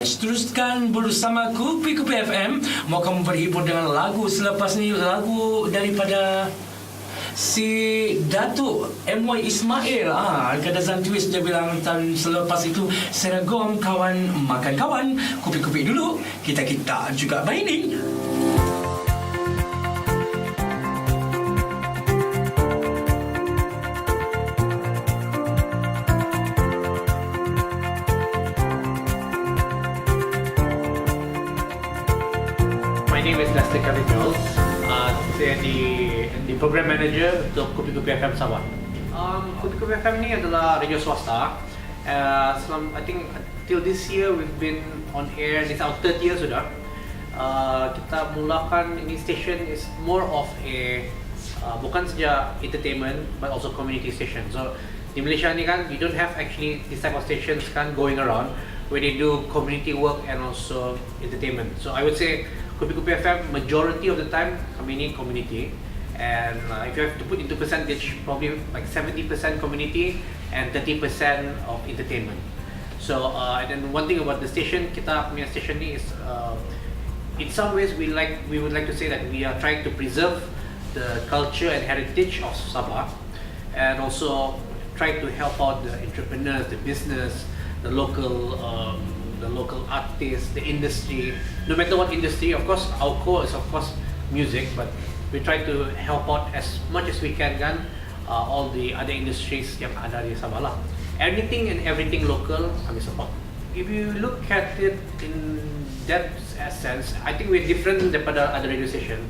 Teruskan bersama Kupi FM. Mau kamu berhibur dengan lagu selepas ni, lagu daripada si Datuk MY Ismail. Kata Zantuis dia bilang tahun selepas itu, seragam kawan makan kawan, kupi-kupi dulu, kita juga mainin. My name is saya di Program Manager untuk Kupi FM Sabah. Kupi FM ni adalah radio swasta. I think until this year we've been on air. This our third year sudah. Kita mulakan ini station is more of a bukan saja entertainment but also community station. So di Malaysia ni kan you don't have actually this type of stations kan going around where they do community work and also entertainment. So I would say Kupi FM, majority of the time kami ni community, and if you have to put into percentage, probably like 70% community and 30% of entertainment. So and then one thing about the station, kita punya station ni is in some ways we would like to say that we are trying to preserve the culture and heritage of Sabah, and also try to help out the entrepreneurs, the business, the local artists, the industry. No matter what industry, of course, our core is of course music, but we try to help out as much as we can all the other industries yang ada di Sabah lah. Anything and everything local, kami support. If you look at it in that sense, I think we're different daripada other radio station.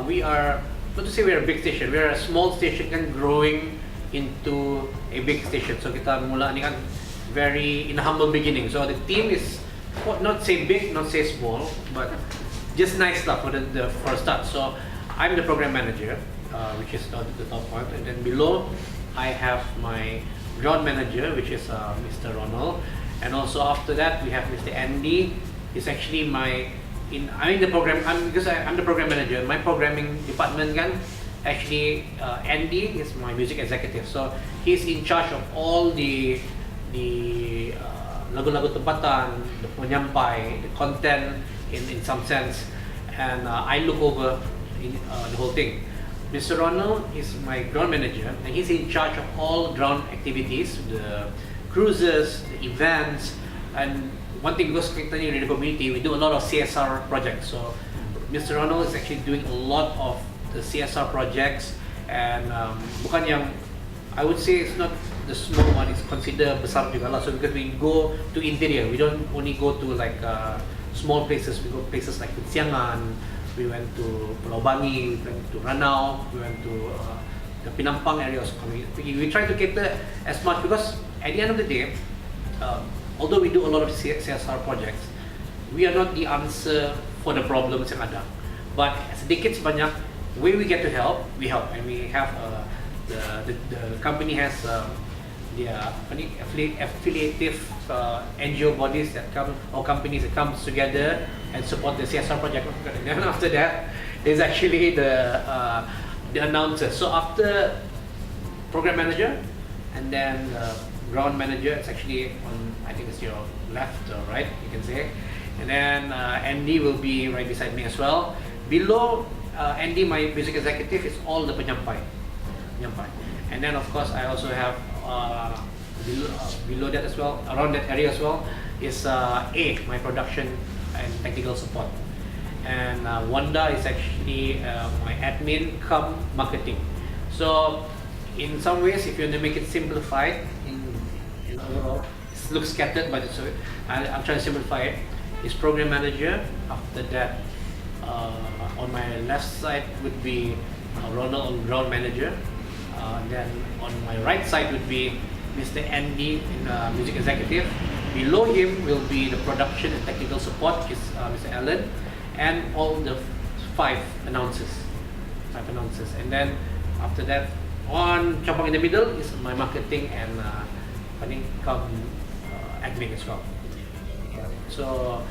We are, not to say we're a big station, we're a small station kan growing into a big station. So kita mula ni kan very in a humble beginning. So the team is not say big, not say small, but just nice stuff for the start. So I'm the program manager, which is the top part, and then below I have my ground manager, which is Mr. Ronald, and also after that we have Mr. Andy. He's actually I'm the program manager. My programming department kan actually Andy is my music executive. So he's in charge of all the lagu-lagu tempatan, the penyampai, the content in some sense, and I look over the whole thing. Mr. Ronald is my ground manager, and he's in charge of all ground activities, the cruises, the events, and one thing, because kita ni radio community, we do a lot of CSR projects. So Mr. Ronald is actually doing a lot of the CSR projects, and bukan yang, I would say it's not the small one, is considered besar juga lah. So because we go to interior, we don't only go to like small places. We go places like Siangan, we went to Pulau Bangi, we went to Ranau, we went to the Pinampang areas. We try to cater as much, because at the end of the day, although we do a lot of CSR projects, we are not the answer for the problems yang ada. But sedikit sebanyak, where we get to help, we help, and we have the company has their affiliative NGO bodies that come, or companies that come together and support the CSR project. And then after that is actually the announcer. So after program manager and then ground manager, it's actually on, I think it's your left or right, you can say. And then Andy will be right beside me as well. Below Andy, my music executive, is all the penyampai. And then of course I also have below that as well, around that area as well, is my production and technical support. And Wanda is actually my admin cum marketing. So in some ways, if you want to make it simplified, in overall, it looks scattered, but I'm trying to simplify it. Is program manager. After that, on my left side would be Ronald on ground manager. Then on my right side would be Mr. Andy, music executive. Below him will be the production and technical support, is Mr. Alan, and all the five announcers. And then after that, one champang in the middle is my marketing and admin as well. So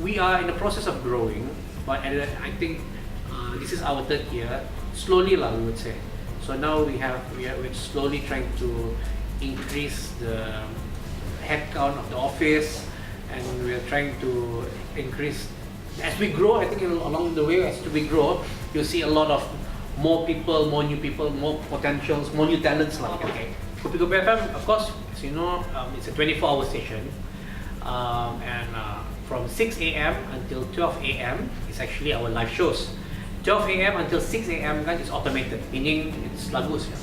we are in the process of growing, but I think this is our third year. Slowly, we would say. So now we're slowly trying to increase the headcount of the office, and we are trying to increase. As we grow, I think along the way, as we grow, you'll see a lot of more people, more new people, more potentials, more new talents. Like okay, Kupi FM, of course, as you know, it's a 24-hour station, and from 6 a.m. until 12 a.m. is actually our live shows. 12 a.m. until 6 a.m. kan is automated, meaning it's lagus. Yeah?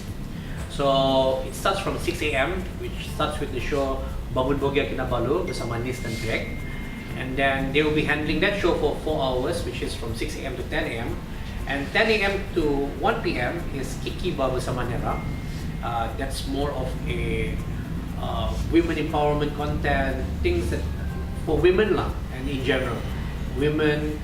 So it starts from 6 a.m., which starts with the show Bangun Bogia Kinabalu bersama Nis dan Greg. And then they will be handling that show for 4 hours, which is from 6 a.m. to 10 a.m. And 10 a.m. to 1 p.m. is Kiki Ba bersama Nera. That's more of a women empowerment content, things that for women lah, and in general, women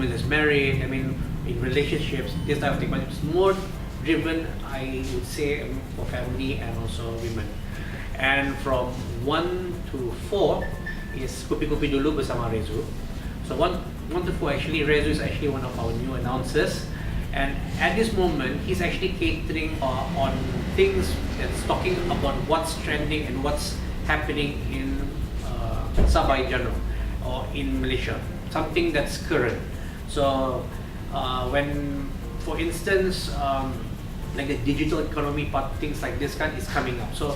that's married, I mean, in relationships, this type of thing. But it's more driven, I would say, for family and also women. And from 1 to 4 is Kupi Kupi Dulu bersama Rezu. So 1 to 4 actually, Rezu is actually one of our new announcers. And at this moment, he's actually catering on things that's talking about what's trending and what's happening in Sabah in general, or in Malaysia. Something that's current. So when, for instance, like the digital economy part, things like this kind is coming up. So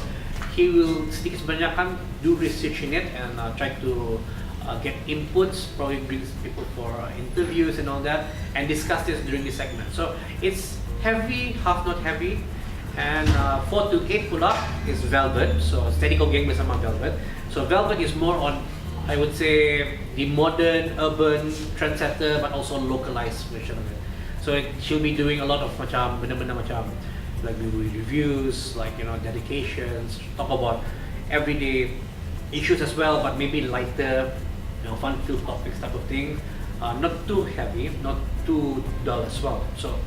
he will sedikit sebanyak kan do research in it and try to get inputs, probably brings people for interviews and all that, and discuss this during this segment. So it's heavy, half not heavy, and 4 to 8 pula is Velvet. So Steady Ko Gang bersama Velvet. So Velvet is more on, I would say, the modern, urban, trendsetter, but also localized version of it. So she'll be doing a lot of macam benda-benda macam like reviews, like dedications, talk about everyday issues as well, but maybe lighter, fun-filled topics type of thing. Not too heavy, not too dull as well. So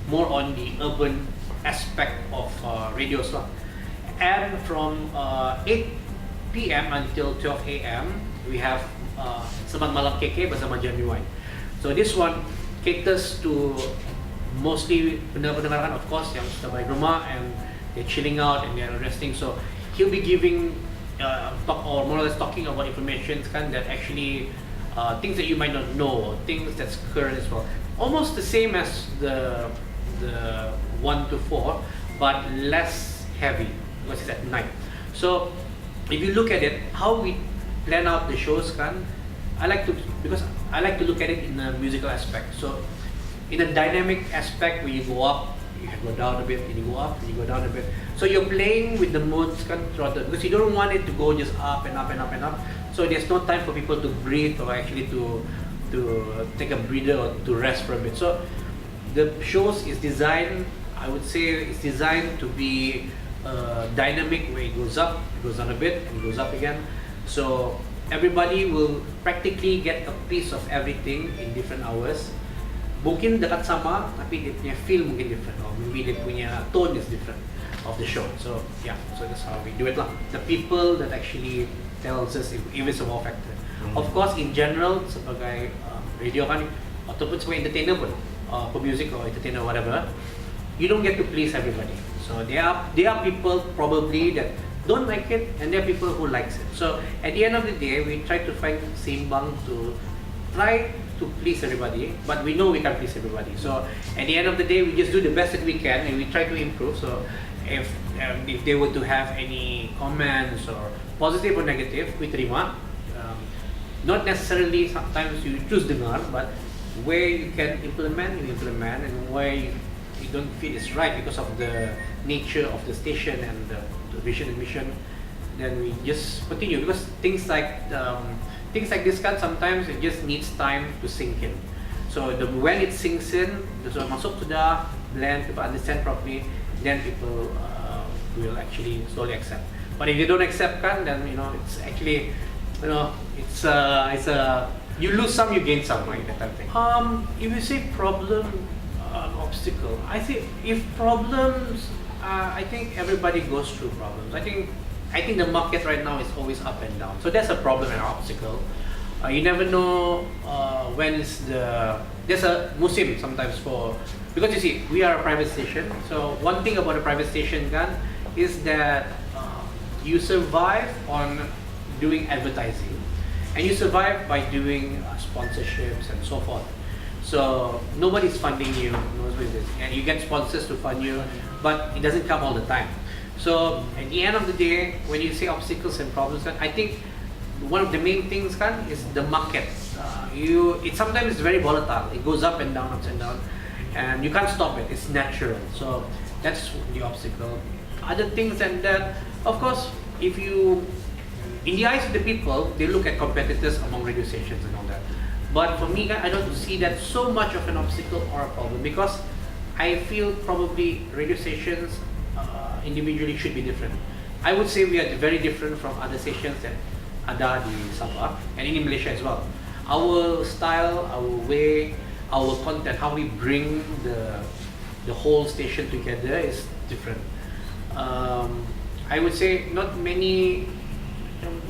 more on the urban aspect of radio as well. And from 8 p.m. until 12 a.m. we have Selamat Malam KK bersama Genuine. So this one caters to mostly pendengar-pendengar kan, of course, yang sudah balik rumah and they're chilling out and they're resting. So he'll be giving talk, or more or less talking about information kan, that actually things that you might not know, things that's current as well. Almost the same as the 1 to 4, but less heavy because it's at night. So if you look at it, how we plan out the shows kan, because I like to look at it in a musical aspect. So in a dynamic aspect, where you go up, you go down a bit, and you go up, and you go down a bit. So you're playing with the modes kan throughout because you don't want it to go just up and up and up and up. So there's no time for people to breathe or actually to take a breather or to rest for a bit. So the shows is designed, I would say, it's designed to be dynamic, where it goes up, it goes down a bit, and it goes up again. So everybody will practically get a piece of everything in different hours. Mungkin dekat sama, tapi dia punya feel mungkin different, or maybe dia punya tone is different of the show. So yeah, so that's how we do it lah. The people that actually tells us if it's a wow factor. Of course, in general, sebagai radio kan, ataupun sebagai entertainer pun, pemusic or entertainer whatever, you don't get to please everybody. So there are people probably that don't like it, and there are people who likes it. So at the end of the day, we try to find seimbang to try to please everybody, but we know we can't please everybody. So at the end of the day, we just do the best that we can, and we try to improve. So if they were to have any comments or positive or negative, we terima. Not necessarily sometimes you choose dengar, but where you can implement, you implement, and where you don't feel it's right because of the nature of the station and the vision and mission, then we just continue, because things like this kan, sometimes it just needs time to sink in. So when it sinks in, sudah masuk, sudah blend, people understand properly, then people will actually slowly accept. But if they don't accept kan, then it's actually it's you lose some, you gain some, right? That type of thing. If you say problem, obstacle, I think if problems, I think everybody goes through problems. I think the market right now is always up and down. So that's a problem and an obstacle. You never know when is there's a musim sometimes because you see, we are a private station. So one thing about a private station is that you survive on doing advertising, and you survive by doing sponsorships and so forth. So nobody's funding you, and you get sponsors to fund you, but it doesn't come all the time. So at the end of the day, when you say obstacles and problems, I think one of the main things is the market. It sometimes is very volatile. It goes up and down, and you can't stop it. It's natural. So that's the obstacle. Other things than that, of course, if you, in the eyes of the people, they look at competitors among radio stations and all that. But for me, I don't see that so much of an obstacle or a problem, because I feel probably radio stations individually should be different. I would say we are very different from other stations that ada di Sabah and in Malaysia as well. Our style, our way, our content, how we bring the whole station together is different. I would say not many.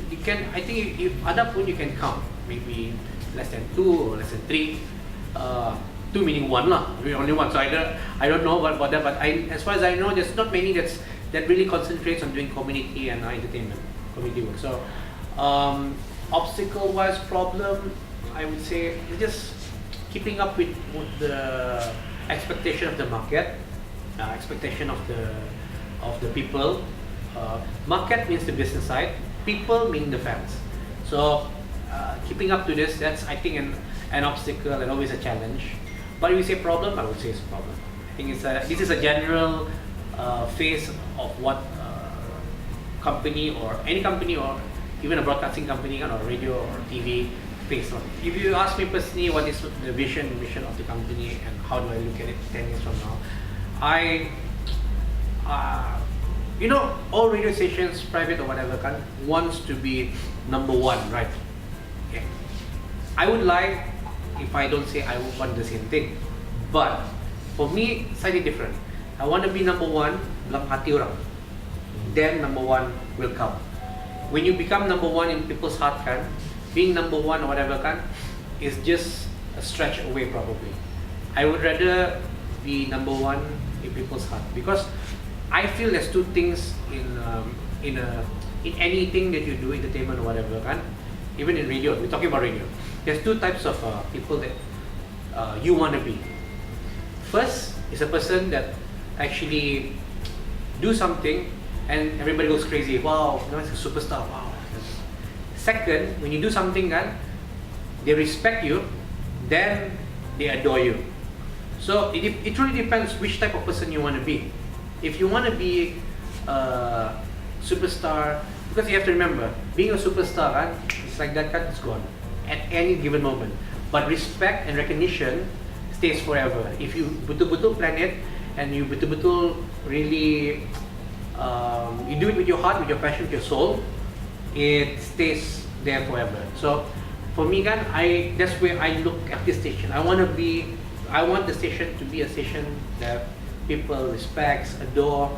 You can. I think if ada pun you can count, maybe less than 2 or less than 3. 2 meaning 1 lah. We only 1. So I don't know about that. But as far as I know, there's not many that really concentrates on doing community and entertainment, community work. So obstacle-wise problem, I would say just keeping up with the expectation of the market, expectation of the people. Market means the business side. People mean the fans. So keeping up to this, that's I think an obstacle and always a challenge. But if you say problem, I would say it's a problem. I think this is a general phase of what company or any company or even a broadcasting company or radio or TV face on. If you ask me personally what is the vision and mission of the company and how do I look at it 10 years from now, all radio stations, private or whatever, wants to be number 1, right? Okay. I would lie if I don't say I would want the same thing. But for me, slightly different. I want to be number 1 dalam hati orang. Then number 1 will come. When you become number 1 in people's heart, being number 1 or whatever is just a stretch away probably. I would rather be number 1 in people's heart, because I feel there's 2 things in anything that you do, entertainment or whatever, even in radio. We're talking about radio. There's 2 types of people that you want to be. First is a person that actually do something and everybody goes crazy. Wow, it's a superstar. Wow. Second, when you do something, they respect you, then they adore you. So it really depends which type of person you want to be. If you want to be a superstar, because you have to remember, being a superstar, it's like that, it's gone at any given moment. But respect and recognition stays forever. If you betul-betul plan it and you betul-betul really you do it with your heart, with your passion, with your soul, it stays there forever. So for me, that's where I look at this station. I want the station to be a station that people respect, adore.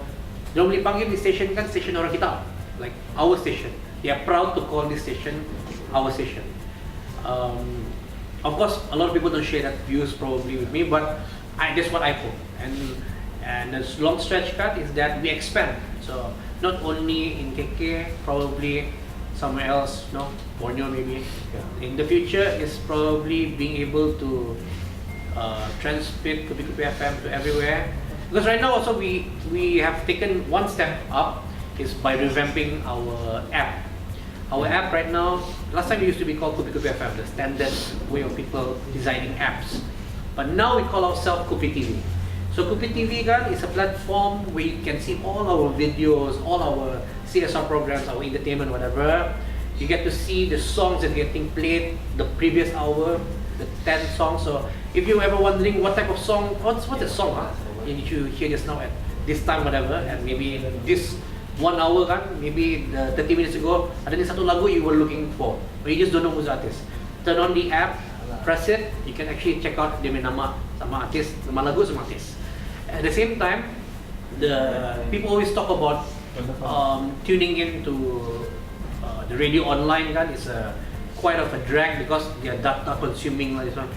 Don't boleh panggil this station station orang kita, like our station. They are proud to call this station our station. Of course, a lot of people don't share that views probably with me, but that's what I hope. And the long stretch is that we expand. So not only in KK, probably somewhere else, Borneo maybe. In the future, is probably being able to transmit Kupi FM to everywhere. Because right now also we have taken one step up is by revamping our app. Our app right now, last time it used to be called Kupi FM, the standard way of people designing apps. But now we call ourselves Kupi TV. So Kupi TV is a platform where you can see all our videos, all our CSR programs, our entertainment, whatever. You get to see the songs that are getting played the previous hour, the 10 songs. So if you're ever wondering what type of song, what's a song, you hear just now at this time, whatever, and maybe this 1 hour maybe 30 minutes ago, ada ni satu lagu you were looking for, but you just don't know who's the artist. Turn on the app, press it, you can actually check out dia punya nama sama artis, nama lagu sama artis. At the same time, the people always talk about tuning in to the radio online is quite of a drag because they are data consuming like this one.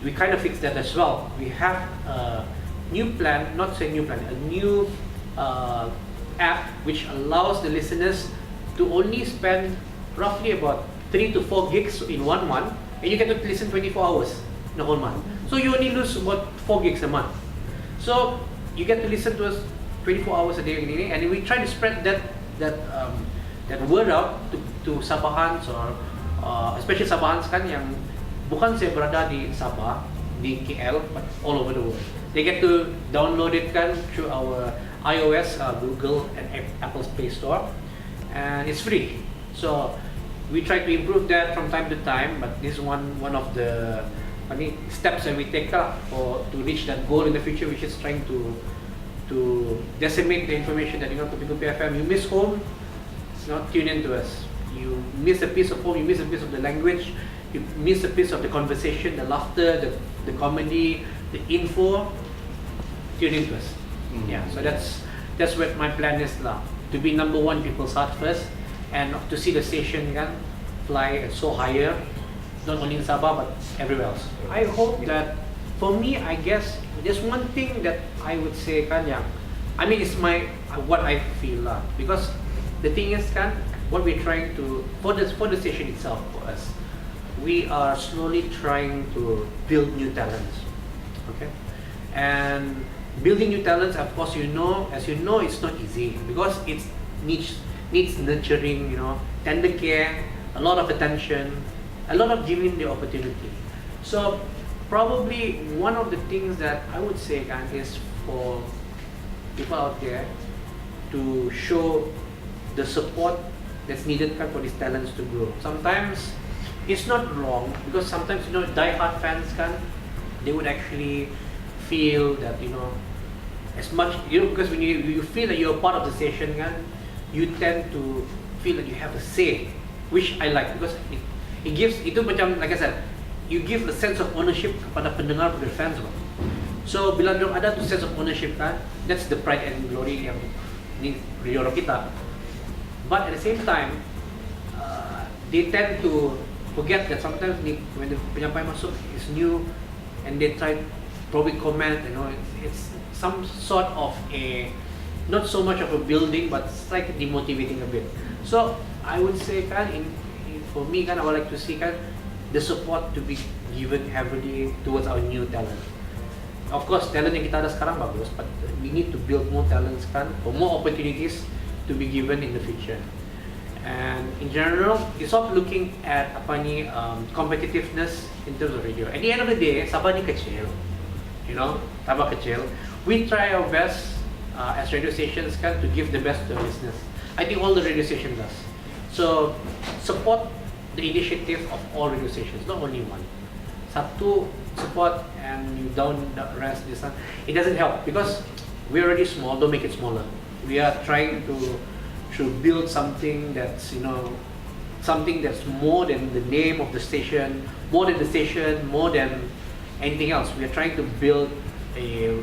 We kind of fix that as well. We have a new plan, not say new plan, a new app which allows the listeners to only spend roughly about 3 to 4 gigs in 1 month, and you get to listen 24 hours in the whole month. So you only lose about 4 gigs a month. So you get to listen to us 24 hours a day, and we try to spread that word out to Sabahans or especially Sabahans kan yang bukan saya berada di Sabah, di KL, but all over the world. They get to download it kan through our iOS, Google and Apple's Play Store, and it's free. So we try to improve that from time to time, but this is one of the steps that we take to reach that goal in the future, which is trying to disseminate the information that Kupi FM. You miss home, tune in to us. You miss a piece of home, you miss a piece of the language, you miss a piece of the conversation, the laughter, the comedy, the info. Tune in to us. Yeah, so that's what my plan is lah. To be number one people's heart first, and to see the station kan fly so higher, not only in Sabah but everywhere else. I hope that, for me, I guess there's one thing that I would say kan yang, I mean it's what I feel lah, because the thing is kan, what we're trying to for the station itself, for us, we are slowly trying to build new talents. Okay, and building new talents, of course, as you know, it's not easy because it needs nurturing, tender care, a lot of attention, a lot of giving the opportunity. So probably one of the things that I would say is for people out there to show the support that's needed for these talents to grow. Sometimes it's not wrong, because sometimes die-hard fans they would actually feel that as much because when you feel that you're part of the station you tend to feel that you have a say, which I like, because it gives itu macam, like I said, you give a sense of ownership kepada pendengar, kepada fans. So bila ada tu sense of ownership that's the pride and glory yang ni radio kita. But at the same time they tend to forget that sometimes when the penyampai masuk is new and they try probably comment, it's some sort of a, not so much of a building, but it's like demotivating a bit. So I would say for me I would like to see the support to be given heavily towards our new talent. Of course, talent yang kita ada sekarang bagus, but we need to build more talents for more opportunities to be given in the future. And in general, it's not looking at competitiveness in terms of radio. At the end of the day, Sabah ni kecil, Sabah kecil. We try our best as radio stations to give the best to our listeners. I think all the radio stations does. So support the initiative of all radio stations, not only one. Satu support and you down the rest this one. It doesn't help because we're already small. Don't make it smaller. We are trying to build something that's something that's more than the name of the station, more than the station, more than anything else. We are trying to build a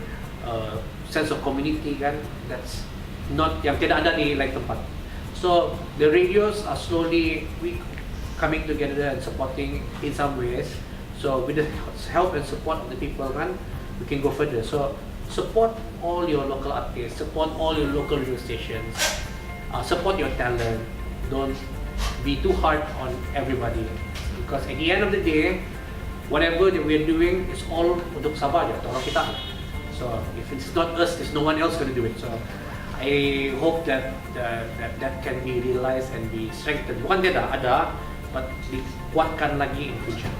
sense of community that's not yang tidak ada di lain tempat. So the radios are slowly coming together and supporting in some ways. So with the help and support of the people we can go further. So support all your local artists, support all your local radio stations, support your talent. Don't be too hard on everybody, because at the end of the day, whatever that we're doing is all untuk Sabah je, orang kita. So if it's not us, there's no one else going to do it. So I hope that can be realized and be strengthened. Bukan tidak ada, but dikuatkan lagi in future.